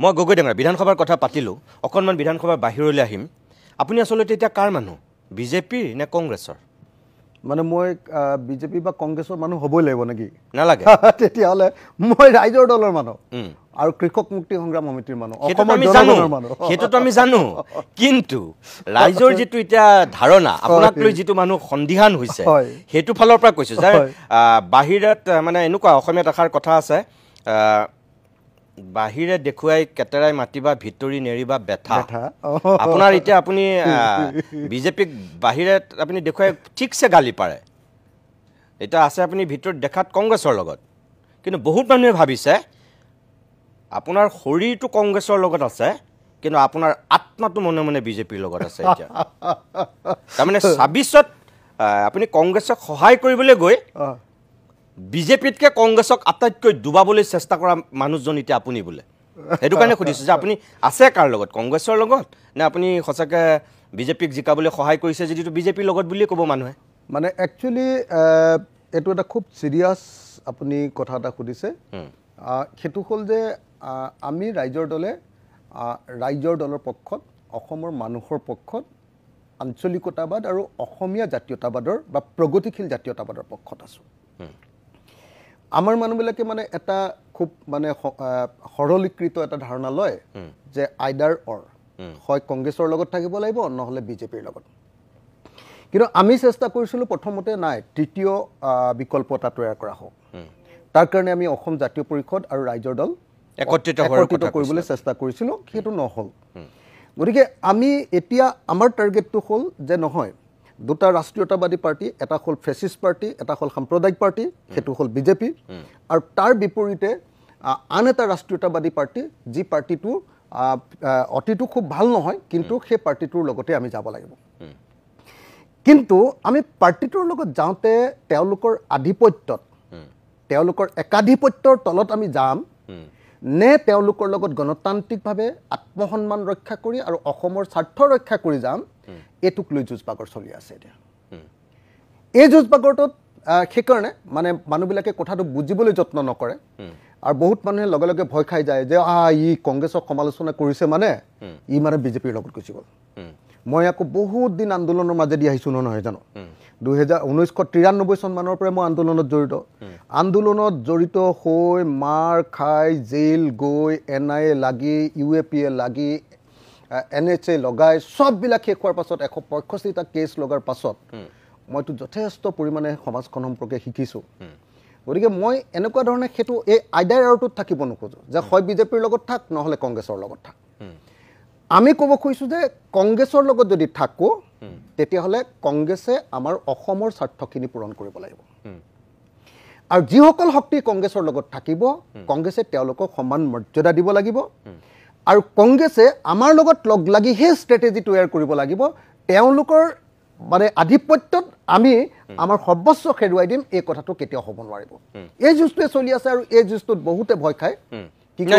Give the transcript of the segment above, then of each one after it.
মই গগৈ ডাঙৰ বিধানসভাৰ কথা পাতিলোঁ অকণমান বিধানসভাৰ বাহিৰলৈ আহিম আপুনি আচলতে এতিয়া কাৰ মানুহ বিজেপিৰ নে কংগ্ৰেছৰ মানে মই বিজেপি বা কংগ্ৰেছৰ মানুহ হ'বই লাগিব নেকি নালাগে তেতিয়াহ'লে মই ৰাইজৰ দলৰ মানুহ আৰু কৃষক মুক্তি সংগ্ৰাম সমিতিৰ মানুহ অসমৰ জনগণৰ মানুহ সেইটোতো আমি জানো কিন্তু ৰাইজৰ যিটো এতিয়া ধাৰণা আপোনাক লৈ যিটো মানুহ সন্দিহান হৈছে সেইটো ফালৰ পৰা কৈছোঁ যে বাহিৰত মানে এনেকুৱা অসমীয়াত এষাৰ কথা আছে বাহিৰে দেখুৱাই কেতেৰাই মাতিবা ভিতৰি নেৰিবা বেথা আপোনাৰ এতিয়া আপুনি বিজেপিক বাহিৰত আপুনি দেখুৱাই ঠিকছে গালি পাৰে এটা আছে আপুনি ভিতৰত দেখাত কংগ্ৰেছৰ লগত কিন্তু বহুত মানুহে ভাবিছে আপোনাৰ শৰীৰটো কংগ্ৰেছৰ লগত আছে কিন্তু আপোনাৰ আত্মাটো মনে মনে বিজেপিৰ লগত আছে এতিয়া তাৰমানে ২৬ত আপুনি কংগ্ৰেছক সহায় কৰিবলৈ গৈ বিজেপিতকৈ কংগ্ৰেছক আটাইতকৈ ডুবাবলৈ চেষ্টা কৰা মানুহজন এতিয়া আপুনি বোলে সেইটো কাৰণে সুধিছোঁ যে আপুনি আছে কাৰ লগত কংগ্ৰেছৰ লগত নে আপুনি সঁচাকৈ বিজেপিক জিকাবলৈ সহায় কৰিছে যদিটো বিজেপিৰ লগত বুলিয়ে ক'ব মানুহে মানে একচুৱেলি এইটো এটা খুব চিৰিয়াছ আপুনি কথা এটা সুধিছে সেইটো হ'ল যে আমি ৰাইজৰ দলে ৰাইজৰ দলৰ পক্ষত অসমৰ মানুহৰ পক্ষত আঞ্চলিকতাবাদ আৰু অসমীয়া জাতীয়তাবাদৰ বা প্ৰগতিশীল জাতীয়তাবাদৰ পক্ষত আছোঁ আমাৰ মানুহবিলাকে মানে এটা খুব মানে সৰলীকৃত এটা ধাৰণা লয় যে আইদাৰ অৰ হয় কংগ্ৰেছৰ লগত থাকিব লাগিব নহ'লে বিজেপিৰ লগত কিন্তু আমি চেষ্টা কৰিছিলোঁ প্ৰথমতে নাই তৃতীয় বিকল্প এটা তৈয়াৰ কৰা হওক তাৰ কাৰণে আমি অসম জাতীয় পৰিষদ আৰু ৰাইজৰ দল একত্ৰিত কৰিবলৈ চেষ্টা কৰিছিলোঁ সেইটো নহ'ল গতিকে আমি এতিয়া আমাৰ টাৰ্গেটটো হ'ল যে নহয় দুটা ৰাষ্ট্ৰীয়তাবাদী পাৰ্টি এটা হ'ল ফেচিষ্ট পাৰ্টি এটা হ'ল সাম্প্ৰদায়িক পাৰ্টি সেইটো হ'ল বিজেপি আৰু তাৰ বিপৰীতে আন এটা ৰাষ্ট্ৰীয়তাবাদী পাৰ্টি যি পাৰ্টিটো অতিটো খুব ভাল নহয় কিন্তু সেই পাৰ্টিটোৰ লগতে আমি যাব লাগিব কিন্তু আমি পাৰ্টিটোৰ লগত যাওঁতে তেওঁলোকৰ আধিপত্যত তেওঁলোকৰ একাধিপত্যৰ তলত আমি যাম নে তেওঁলোকৰ লগত গণতান্ত্ৰিকভাৱে আত্মসন্মান ৰক্ষা কৰি আৰু অসমৰ স্বাৰ্থ ৰক্ষা কৰি যাম এটুক লৈ যুঁজ-বাগৰ চলি আছে এতিয়া এই যুঁজ-বাগৰটোত সেইকাৰণে মানে মানুহবিলাকে কথাটো বুজিবলৈ যত্ন নকৰে আৰু বহুত মানুহে লগে লগে ভয় খাই যায় যে ই কংগ্ৰেছক সমালোচনা কৰিছে মানে ই মানে বিজেপিৰ লগত গুচি গ'ল মই আকৌ বহুত দিন আন্দোলনৰ মাজেদি আহিছোঁ নহয় জানো 1993 চনমানৰ পৰা মই আন্দোলনত জড়িত হৈ মাৰ খাই জেইল গৈ NIA লাগি UAPA লাগি NHA লগাই সববিলাক শেষ হোৱাৰ পাছত 165টা কেছ লগাৰ পাছত মইতো যথেষ্ট পৰিমাণে সমাজখন সম্পৰ্কে শিকিছোঁ গতিকে মই এনেকুৱা ধৰণে সেইটো এই আইডাৰ আউটত থাকিব নোখোজোঁ যে হয় বিজেপিৰ লগত থাক নহ'লে কংগ্ৰেছৰ লগত থাক আমি ক'ব খুজিছোঁ যে কংগ্ৰেছৰ লগত যদি থাকোঁ তেতিয়াহ'লে কংগ্ৰেছে আমাৰ অসমৰ স্বাৰ্থখিনি পূৰণ কৰিব লাগিব আৰু যিসকল শক্তি কংগ্ৰেছৰ লগত থাকিব কংগ্ৰেছে তেওঁলোকক সমান মৰ্যাদা দিব লাগিব আৰু কংগ্ৰেছে আমাৰ লগত লগ লাগি সেই ষ্ট্ৰেটেজি তৈয়াৰ কৰিব লাগিব তেওঁলোকৰ মানে আধিপত্যত আমি আমাৰ সৰ্বস্ব হেৰুৱাই দিম এই কথাটো কেতিয়াও হ'ব নোৱাৰিব এই যুঁজটোৱে চলি আছে আৰু এই যুঁজটোত বহুতে ভয় খায়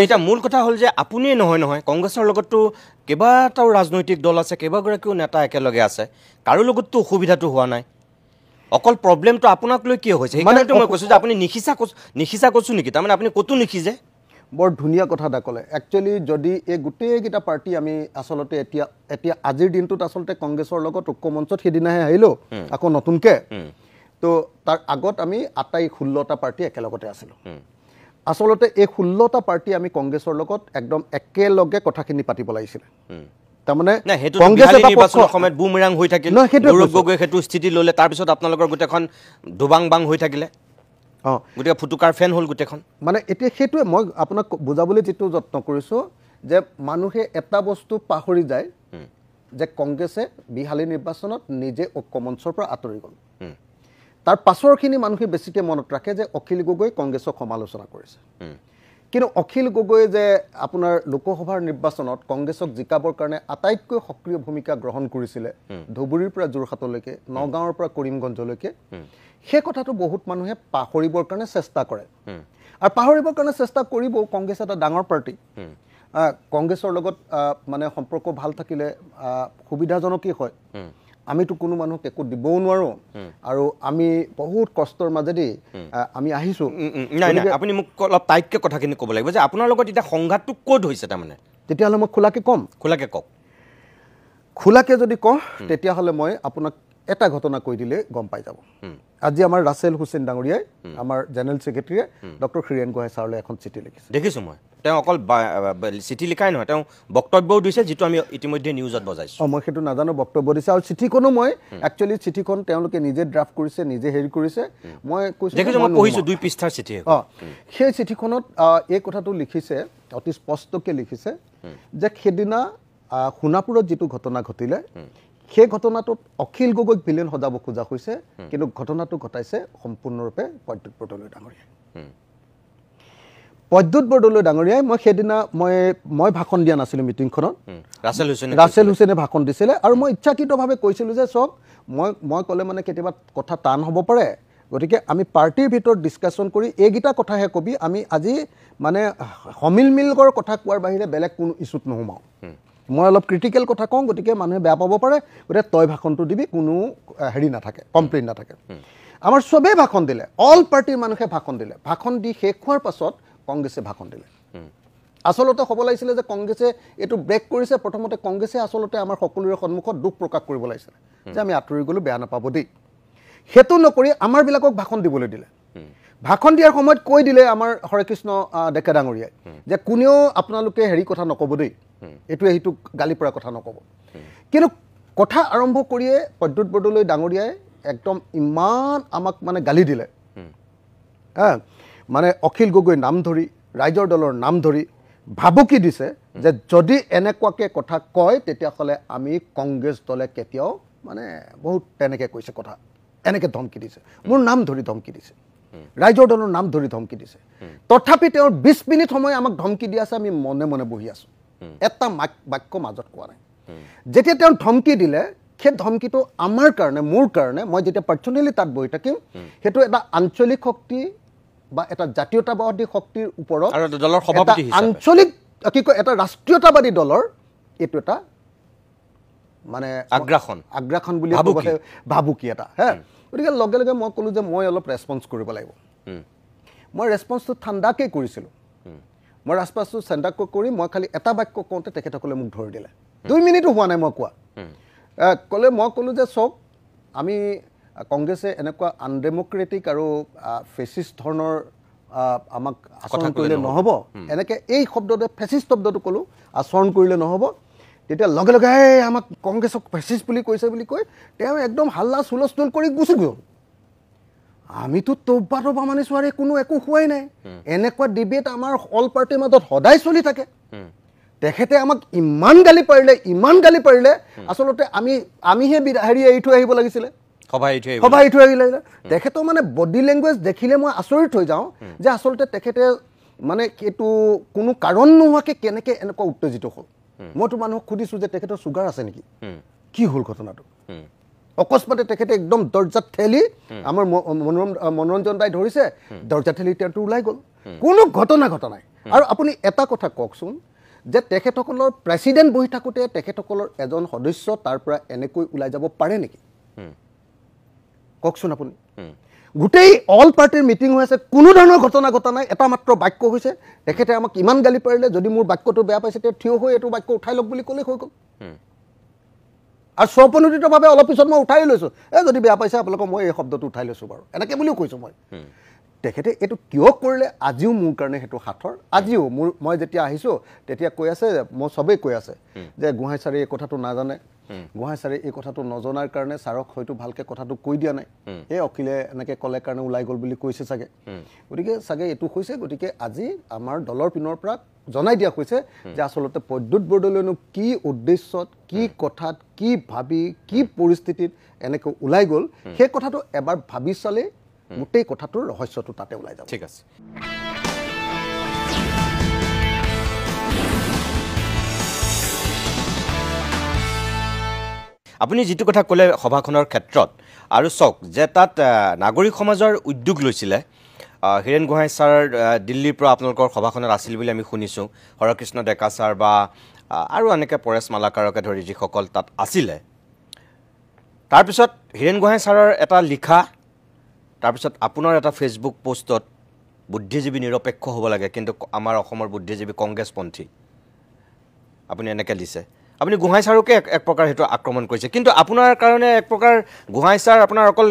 এটা মূল কথা হ'ল যে আপুনিয়ে নহয় কংগ্ৰেছৰ লগততো কেইবাটাও ৰাজনৈতিক দল আছে কেইবাগৰাকীও নেতা একেলগে আছে কাৰো লগততো অসুবিধাটো হোৱা নাই অকল প্ৰব্লেমটো আপোনাক লৈ কিয় হৈছে সেইকাৰণেতো মই কৈছোঁ যে আপুনি নিশিচা কৈছোঁ নেকি তাৰমানে আপুনি ক'তো নিশিজে বৰ ধুনীয়া কথা এটা ক'লে একচুৱেলি যদি এই গোটেইকেইটা পাৰ্টি আমি আচলতে এতিয়া আজিৰ দিনটোত আচলতে কংগ্ৰেছৰ লগত ঐক্যমঞ্চত সেইদিনাহে আহিলোঁ আকৌ নতুনকৈ তো তাৰ আগত আমি 16টা পাৰ্টি একেলগতে আছিলোঁ আচলতে এই 16টা পাৰ্টি আমি কংগ্ৰেছৰ লগত একদম একেলগে কথাখিনি পাতিব লাগিছিলে তাৰমানে কংগ্ৰেছে নিৰ্বাচনৰ সময়ত বুমৰাং হৈ থাকিল গৌৰৱ গগৈ সেইটো স্থিতি ল'লে তাৰপিছত আপোনালোকৰ গোটেইখন দুবাং বাং হৈ থাকিলে গতিকে ফুটুকাৰ ফেন হ'ল গোটেইখন মানে এতিয়া সেইটোৱে মই আপোনাক বুজাবলৈ যিটো যত্ন কৰিছোঁ যে মানুহে এটা বস্তু পাহৰি যায় যে কংগ্ৰেছে বিহালী নিৰ্বাচনত নিজে ঐক্যমঞ্চৰ পৰা আঁতৰি গ'ল তাৰ পাছৰখিনি মানুহে বেছিকৈ মনত ৰাখে যে অখিল গগৈ কংগ্ৰেছক সমালোচনা কৰিছে কিন্তু অখিল গগৈয়ে যে আপোনাৰ লোকসভাৰ নিৰ্বাচনত কংগ্ৰেছক জিকাবৰ কাৰণে আটাইতকৈ সক্ৰিয় ভূমিকা গ্ৰহণ কৰিছিলে ধুবুৰীৰ পৰা যোৰহাটলৈকে নগাঁৱৰ পৰা কৰিমগঞ্জলৈকে সেই কথাটো বহুত মানুহে পাহৰিবৰ কাৰণে চেষ্টা কৰে আৰু পাহৰিবৰ কাৰণে চেষ্টা কৰিব কংগ্ৰেছ এটা ডাঙৰ পাৰ্টি কংগ্ৰেছৰ লগত মানে সম্পৰ্ক ভাল থাকিলে সুবিধাজনকেই হয় আমিতো কোনো মানুহক একো দিবও নোৱাৰোঁ আৰু আমি বহুত কষ্টৰ মাজেদি আমি আহিছোঁ নাই নাই আপুনি মোক অলপ টাইটকৈ কথাখিনি ক'ব লাগিব যে আপোনাৰ লগত এতিয়া সংঘাতটো ক'ত হৈছে তাৰমানে তেতিয়াহ'লে মই খোলাকৈ ক'ম খোলাকৈ কওক খোলাকৈ যদি কওঁ তেতিয়াহ'লে মই আপোনাক এটা ঘটনা কৈ দিলে গম পাই যাব আজি আমাৰ ৰাছেল হুছেইন ডাঙৰীয়াই আমাৰ জেনেৰেল ছেক্ৰেটাৰীয়ে ডক্টৰ হীৰেণ গোহাঁই ছাৰলৈ এখন চিঠি লিখিছে দেখিছোঁ মই তেওঁ অকল চিঠি লিখাই নহয় তেওঁ বক্তব্যও দিছে যিটো আমি ইতিমধ্যে নিউজত বজাইছোঁ মই সেইটো নাজানো বক্তব্য দিছে আৰু চিঠিখনো মই একচুৱেলি চিঠিখন তেওঁলোকে নিজে ড্ৰাফ্ট কৰিছে নিজে হেৰি কৰিছে মই কৈছোঁ দেখিছোঁ মই পঢ়িছোঁ 2 পৃষ্ঠাৰ চিঠি সেই চিঠিখনত এই কথাটো লিখিছে অতি স্পষ্টকৈ লিখিছে যে সেইদিনা সোণাপুৰত যিটো ঘটনা ঘটিলে সেই ঘটনাটোত অখিল গগৈক ভিলেন সজাব খোজা হৈছে কিন্তু ঘটনাটো ঘটাইছে সম্পূৰ্ণৰূপে প্ৰদ্যুৎ বৰদলৈ ডাঙৰীয়াই প্ৰদ্যুৎ বৰদলৈ ডাঙৰীয়াই মই সেইদিনা মই ভাষণ দিয়া নাছিলোঁ মিটিংখনত ৰাছেল হুছেইনে ভাষণ দিছিলে আৰু মই ইচ্ছাকৃতভাৱে কৈছিলোঁ যে চাওক মই ক'লে মানে কেতিয়াবা কথা টান হ'ব পাৰে গতিকে আমি পাৰ্টিৰ ভিতৰত ডিছকাশ্যন কৰি এইকেইটা কথাহে কবি আমি আজি মানে সমিলমিলৰ কথা কোৱাৰ বাহিৰে বেলেগ কোনো ইছ্যুত নোসোমাওঁ মই অলপ ক্ৰিটিকেল কথা কওঁ গতিকে মানুহে বেয়া পাব পাৰে গতিকে তই ভাষণটো দিবি কোনো হেৰি নাথাকে কমপ্লেইন নাথাকে আমাৰ চবেই ভাষণ দিলে অল পাৰ্টিৰ মানুহে ভাষণ দিলে ভাষণ দি শেষ হোৱাৰ পাছত কংগ্ৰেছে ভাষণ দিলে আচলতে হ'ব লাগিছিলে যে কংগ্ৰেছে এইটো ব্ৰেক কৰিছে প্ৰথমতে কংগ্ৰেছে আচলতে আমাৰ সকলোৰে সন্মুখত দুখ প্ৰকাশ কৰিব লাগিছিলে যে আমি আঁতৰি গ'লোঁ বেয়া নাপাব দেই সেইটো নকৰি আমাৰবিলাকক ভাষণ দিবলৈ দিলে ভাষণ দিয়াৰ সময়ত কৈ দিলে আমাৰ হৰেকৃষ্ণ ডেকা ডাঙৰীয়াই যে কোনেও আপোনালোকে হেৰি কথা নক'ব দেই এইটোৱে সেইটো গালি পৰা কথা নক'ব কিন্তু কথা আৰম্ভ কৰিয়ে প্ৰদ্যুৎ বৰদলৈ ডাঙৰীয়াই একদম ইমান আমাক মানে গালি দিলে মানে অখিল গগৈ নাম ধৰি ৰাইজৰ দলৰ নাম ধৰি ভাবুকি দিছে যে যদি এনেকুৱাকৈ কথা কয় তেতিয়াহ'লে আমি কংগ্ৰেছ দলে কেতিয়াও মানে বহুত তেনেকৈ কৈছে কথা এনেকৈ ধমকি দিছে মোৰ নাম ধৰি ধমকি দিছে ৰাইজৰ দলৰ নাম ধৰি ধমকি দিছে তথাপি তেওঁৰ 20 মিনিট সময় আমাক ধমকি দি আছে আমি মনে মনে বহি আছোঁ এটা বাক্য মাজত কোৱা নাই যেতিয়া তেওঁ ধমকি দিলে সেই ধমকিটো আমাৰ কাৰণে মোৰ কাৰণে মই যেতিয়া পাৰ্চনেলি তাত বহি থাকিম সেইটো এটা আঞ্চলিক শক্তি বা এটা জাতীয়তাবাদী শক্তিৰ ওপৰত দলৰ সভাপতি হিচাপে আঞ্চলিক কি কয় এটা ৰাষ্ট্ৰীয়তাবাদী দলৰ এইটো এটা মানে আগ্ৰাসন বুলি ভাবুকি এটা গতিকে লগে লগে মই ক'লোঁ যে মই অলপ ৰেছপন্স কৰিব লাগিব মই ৰেছপন্সটো ঠাণ্ডাকৈ কৰিছিলোঁ মই ৰেছপন্সটো ঠাণ্ডাকৈ কৰি মই খালি এটা বাক্য কওঁতে তেখেতসকলে মোক ধৰি দিলে 2 মিনিটো হোৱা নাই মই কোৱা মই ক'লোঁ যে চাওক আমি কংগ্ৰেছে এনেকুৱা আনডেমক্ৰেটিক আৰু ফেচিষ্ট ধৰণৰ আমাক আচৰণ কৰিলে নহ'ব এনেকৈ এই শব্দটোৱে ফেচিষ্ট শব্দটো ক'লোঁ আচৰণ কৰিলে নহ'ব তেতিয়া লগে লগে আমাক কংগ্ৰেছক ফেচিষ্ট বুলি কৈছে বুলি কৈ তেওঁ একদম হাল্লা হুলস্থুল কৰি গুচি গ'ল আমিতো তব্বা মানিছোঁ আৰু কোনো একো হোৱাই নাই এনেকুৱা ডিবেট আমাৰ অল পাৰ্টিৰ মাজত সদায় চলি থাকে তেখেতে আমাক ইমান গালি পাৰিলে আচলতে আমিহে হেৰি এৰি থৈ আহিব লাগিছিলে সভা এৰি থৈ আহিলে তেখেতৰ মানে বডি লেংগুৱেজ দেখিলে মই আচৰিত হৈ যাওঁ যে আচলতে তেখেতে মানে এইটো কোনো কাৰণ নোহোৱাকৈ কেনেকৈ এনেকুৱা উত্তেজিত হ'ল মইতো মানুহক সুধিছোঁ যে তেখেতৰ চুগাৰ আছে নেকি কি হ'ল ঘটনাটো অকস্মাতে তেখেতে একদম দৰ্জাত ঠেলি আমাৰ মনোৰঞ্জন দাই ধৰিছে দৰ্জা ঠেলি তেওঁতো ওলাই গ'ল কোনো ঘটনা ঘটা নাই আৰু আপুনি এটা কথা কওকচোন যে তেখেতসকলৰ প্ৰেচিডেণ্ট বহি থাকোঁতে তেখেতসকলৰ এজন সদস্য তাৰ পৰা এনেকৈ ওলাই যাব পাৰে নেকি কওকচোন আপুনি গোটেই অল পাৰ্টিৰ মিটিং হৈ আছে কোনো ধৰণৰ ঘটনা ঘটা নাই এটা মাত্ৰ বাক্য হৈছে তেখেতে আমাক ইমান গালি পাৰিলে যদি মোৰ বাক্যটো বেয়া পাইছে তেওঁ থিয় হৈ এইটো বাক্য উঠাই লওক বুলি ক'লে হৈ গ'ল আৰু স্বপ্ৰনোদিতভাৱে অলপ পিছত মই উঠাই লৈছোঁ যদি বেয়া পাইছে আপোনালোকক মই এই শব্দটো উঠাই লৈছোঁ বাৰু এনেকৈ বুলিও কৈছোঁ মই তেখেতে এইটো কিয় কৰিলে আজিও মোৰ কাৰণে সেইটো সাঁথৰ আজিও মই যেতিয়া আহিছোঁ তেতিয়া কৈ আছে মই চবেই কৈ আছে যে গোহাঁই ছাৰে এই কথাটো নাজানে গোহাঁই ছাৰে এই কথাটো নজনাৰ কাৰণে ছাৰক হয়তো ভালকৈ কথাটো কৈ দিয়া নাই এই অখিলে এনেকৈ ক'লে কাৰণে ওলাই গ'ল বুলি কৈছে চাগে গতিকে চাগে এইটো হৈছে গতিকে আজি আমাৰ দলৰ পিনৰ পৰা জনাই দিয়া হৈছে যে আচলতে প্ৰদ্যুৎ বৰদলৈনো কি উদ্দেশ্যত কি কথাত কি ভাবি কি পৰিস্থিতিত এনেকৈ ওলাই গ'ল সেই কথাটো এবাৰ ভাবি চালে গোটেই কথাটোৰ ৰহস্যটো তাতে ওলাই যাব ঠিক আছে আপুনি যিটো কথা ক'লে সভাখনৰ ক্ষেত্ৰত আৰু চাওক যে তাত নাগৰিক সমাজৰ উদ্যোগ লৈছিলে হীৰেণ গোহাঁই ছাৰ দিল্লীৰ পৰা আপোনালোকৰ সভাখনত আছিল বুলি আমি শুনিছোঁ হৰকৃষ্ণ ডেকা ছাৰ বা আৰু এনেকৈ পৰেশ মালাকাৰকে ধৰি যিসকল তাত আছিলে তাৰপিছত হীৰেণ গোহাঁই ছাৰৰ এটা লিখা, তাৰপিছত আপোনাৰ এটা ফেচবুক পোষ্টত বুদ্ধিজীৱী নিৰপেক্ষ হ'ব লাগে, কিন্তু আমাৰ অসমৰ বুদ্ধিজীৱী কংগ্ৰেছপন্থী, আপুনি এনেকৈ দিছে। আপুনি গোহাঁই ছাৰকে এক প্ৰকাৰ সেইটো আক্ৰমণ কৰিছে, কিন্তু আপোনাৰ কাৰণে এক প্ৰকাৰ গোহাঁই ছাৰ আপোনাৰ অকল